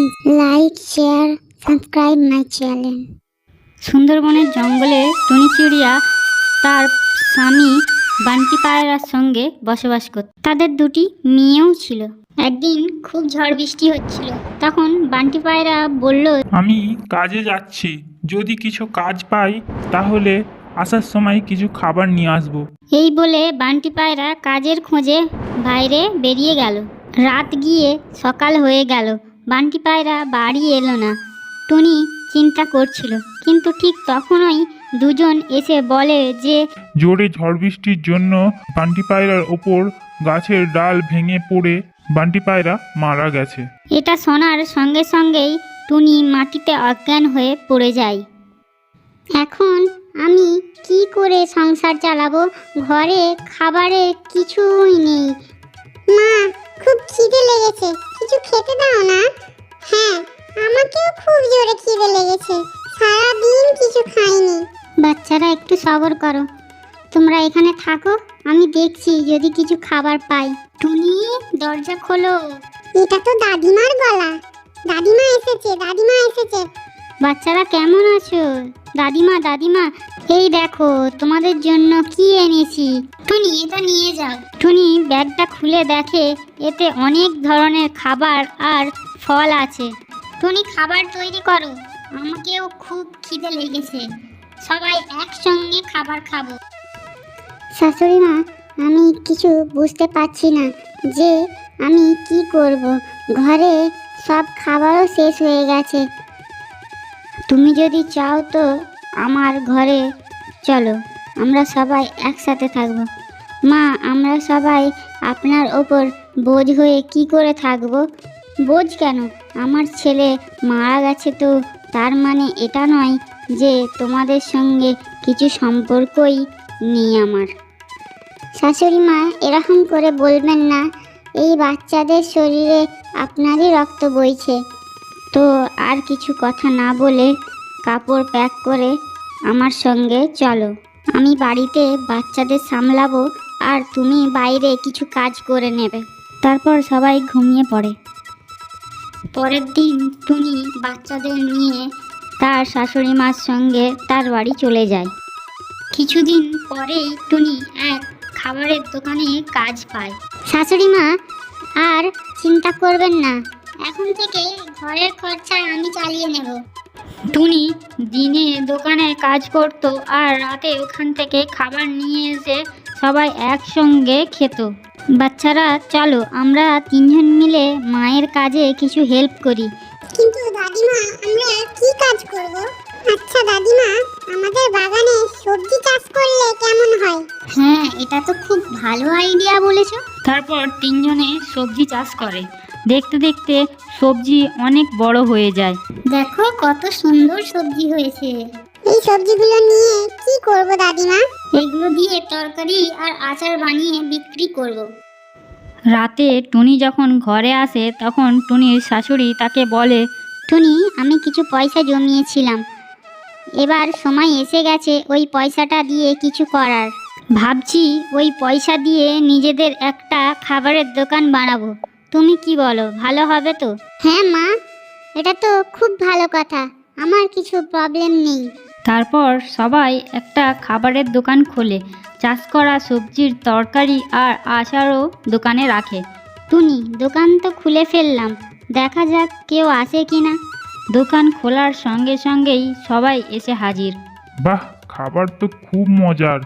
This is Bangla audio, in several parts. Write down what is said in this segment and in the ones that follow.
friends, like, share, subscribe my channel. সুন্দরবনের জঙ্গলে টুনি চিড়িয়া তার স্বামী বান্টি পায়রার সঙ্গে বসবাস করত। তাদের দুটি মেয়েও ছিল। একদিন খুব ঝড় বৃষ্টি হচ্ছিল। তখন বান্টি পায়রা বলল, আমি কাজে যাচ্ছি, যদি কিছু কাজ পাই তাহলে আসার সময় কিছু খাবার নিয়ে আসবো। এই বলে বান্টি পায়রা কাজের খোঁজে বাইরে বেরিয়ে গেল। রাত গিয়ে সকাল হয়ে গেল, বান্টি পায়রা বাড়ি এলো না। টুনি চিন্তা করছিল, কিন্তু ঠিক তখনই দুজন এসে বলে যে জোরে ঝড় বৃষ্টির জন্য বান্টি পায়রার ওপর গাছের ডাল ভেঙে পড়ে বান্টি পায়রা মারা গেছে। এটা শোনার সঙ্গে সঙ্গেই টুনি মাটিতে অজ্ঞান হয়ে পড়ে যায়। এখন আমি কি করে সংসার চালাবো? ঘরে খাবারের কিছুই নেই। মা, খুব খিদে লেগেছে, কিছু খেতে দাও না। হ্যাঁ, আমাকেও খুব জোরে খিদে লেগেছে, সারাদিন কিছু খাইনি। বাচ্চারা একটু সবর করো, তোমরা এখানে থাকো, আমি দেখছি যদি কিছু খাবার পাই। টুনি, দরজা খোলো। এটা তো দাদিমার গলা। দাদিমা এসেছে, দাদিমা এসেছে। বাচ্চারা কেমন আছো? দাদিমা, দাদিমা, এই দেখো তোমাদের জন্য কি এনেছি। টুনি, এটা নিয়ে যাও। টুনি ব্যাগটা খুলে দেখে এতে অনেক ধরনের খাবার আর ফল আছে। টুনি, খাবার তৈরি করো, আমাকেও খুব খিদে লেগেছে, সবাই একসঙ্গে খাবার খাবো। শাশুড়ি মা, আমি কিছু বুঝতে পারছি না যে আমি কি করব। ঘরে সব খাবারও শেষ হয়ে গেছে। তুমি যদি চাও তো আমার ঘরে চলো, আমরা সবাই একসাথে থাকবো। মা, আমরা সবাই আপনার ওপর বোঝ হয়ে কি করে থাকবো? বোঝ কেন? আমার ছেলে মারা গেছে, তো তার মানে এটা নয় যে তোমাদের সঙ্গে কিছু সম্পর্কই নেই আমার। শাশুড়ি মা, এরকম করে বলবেন না, এই বাচ্চাদের শরীরে আপনারই রক্ত বইছে। তো আর কিছু কথা না বলে কাপড় প্যাক করে আমার সঙ্গে চলো। আমি বাড়িতে বাচ্চাদের সামলাবো আর তুমি বাইরে কিছু কাজ করে নেবে। তারপর সবাই ঘুমিয়ে পড়ে। পরের দিন টুনি বাচ্চাদের নিয়ে তার শাশুড়ি মার সঙ্গে তার বাড়ি চলে যায়। কিছুদিন পরেই টুনি এক খাবারের দোকানে কাজ পায়। শাশুড়ি মা, আর চিন্তা করবেন না, এখন থেকে ঘরের খরচা আমি চালিয়ে নেব। টুনি দিনে দোকানে কাজ করত আর রাতে ওখান থেকে খাবার নিয়ে এসে সবাই একসঙ্গে খেত। বাচ্চারা চলো আমরা তিনজন মিলে মায়ের কাজে কিছু হেল্প করি। কিন্তু দাদিমা, আমরা কি কাজ করব? আচ্ছা দাদিমা, আমাদের বাগানে সবজি চাষ করলে কেমন হয়? হ্যাঁ, এটা তো খুব ভালো আইডিয়া বলেছো। তারপর তিনজনে সবজি চাষ করে। দেখতে দেখতে সবজি অনেক বড় হয়ে যায়। দেখো কত সুন্দর সবজি হয়েছে। এই সবজিগুলো নিয়ে কি করব দাদিমা? এগুলো দিয়ে তরকারি আর আচার বানিয়ে বিক্রি করব। রাতে টুনি যখন ঘরে আসে তখন টুনির শাশুড়ি তাকে বলে, টুনি, আমি কিছু পয়সা জমিয়েছিলাম, এবার সময় এসে গেছে ওই পয়সাটা দিয়ে কিছু করার। ভাবছি ওই পয়সা দিয়ে নিজেদের একটা খাবারের দোকান বানাবো। তুমি কি বলো, ভালো হবে তো? হ্যাঁ মা, এটা তো খুব ভালো কথা, আমার কিছু প্রবলেম নেই। তারপর সবাই একটা খাবারের দোকান খোলে। চাষ করা সবজির তরকারি আর আচারও দোকানে রাখে। টুনি, দোকান তো খুলে ফেললাম, দেখা যাক কেউ আসে কিনা। দোকান খোলার সঙ্গে সঙ্গেই সবাই এসে হাজির। বাহ, খাবার তো খুব মজার।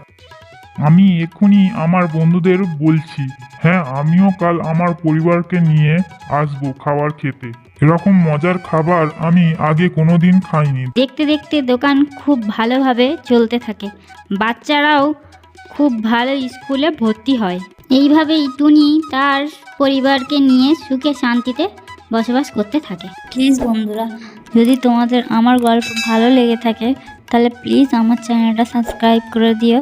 আমি এক্ষুনি আমার বন্ধুদের বলছি, হ্যাঁ আমিও কাল আমার পরিবারকে নিয়ে আসবো খাবার খেতে। এরকম মজার খাবার আমি আগে কোনোদিন খাইনি। দেখতে দেখতে দোকান খুব ভালোভাবে চলতে থাকে। বাচ্চারাও খুব ভালো স্কুলে ভর্তি হয়। এইভাবেই টুনি তার পরিবারকে নিয়ে সুখে শান্তিতে বসবাস করতে থাকে। প্লিজ বন্ধুরা, যদি তোমাদের আমার গল্প ভালো লেগে থাকে তাহলে প্লিজ আমার চ্যানেলটা সাবস্ক্রাইব করে দিও।